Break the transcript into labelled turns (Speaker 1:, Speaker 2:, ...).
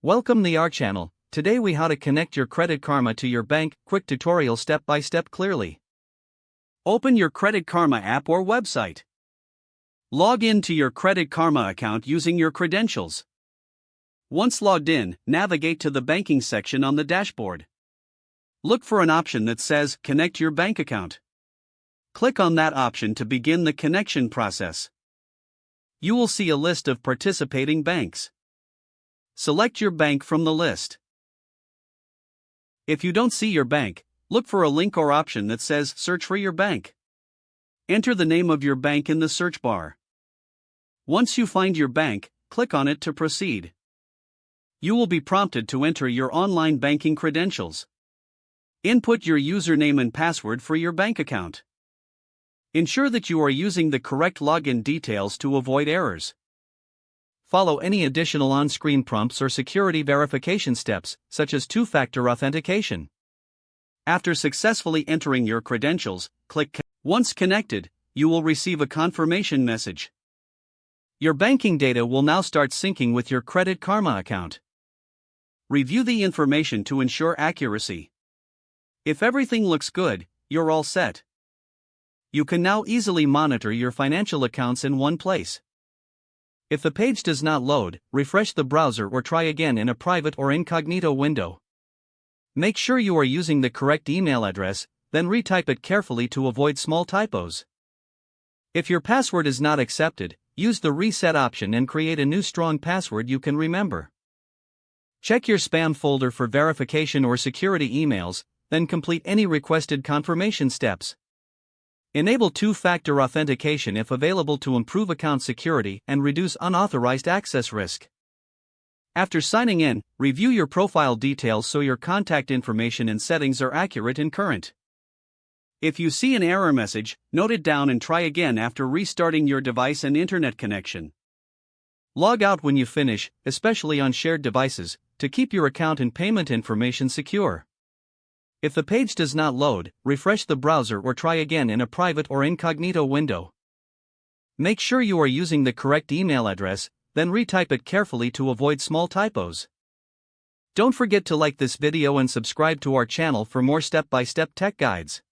Speaker 1: Welcome to our channel. Today we how to connect your Credit Karma to your bank, quick tutorial step by step clearly. Open your Credit Karma app or website. Log in to your Credit Karma account using your credentials. Once logged in, navigate to the banking section on the dashboard. Look for an option that says Connect your bank account. Click on that option to begin the connection process. You will see a list of participating banks. Select your bank from the list. If you don't see your bank, look for a link or option that says Search for your bank. Enter the name of your bank in the search bar. Once you find your bank, click on it to proceed. You will be prompted to enter your online banking credentials. Input your username and password for your bank account. Ensure that you are using the correct login details to avoid errors. Follow any additional on-screen prompts or security verification steps, such as two-factor authentication. After successfully entering your credentials, click Connect. Once connected, you will receive a confirmation message. Your banking data will now start syncing with your Credit Karma account. Review the information to ensure accuracy. If everything looks good, you're all set. You can now easily monitor your financial accounts in one place. If the page does not load, refresh the browser or try again in a private or incognito window. Make sure you are using the correct email address, then retype it carefully to avoid small typos. If your password is not accepted, use the reset option and create a new strong password you can remember. Check your spam folder for verification or security emails, then complete any requested confirmation steps. Enable two-factor authentication if available to improve account security and reduce unauthorized access risk. After signing in, review your profile details so your contact information and settings are accurate and current. If you see an error message, note it down and try again after restarting your device and internet connection. Log out when you finish, especially on shared devices, to keep your account and payment information secure. If the page does not load, refresh the browser or try again in a private or incognito window. Make sure you are using the correct email address, then retype it carefully to avoid small typos. Don't forget to like this video and subscribe to our channel for more step-by-step tech guides.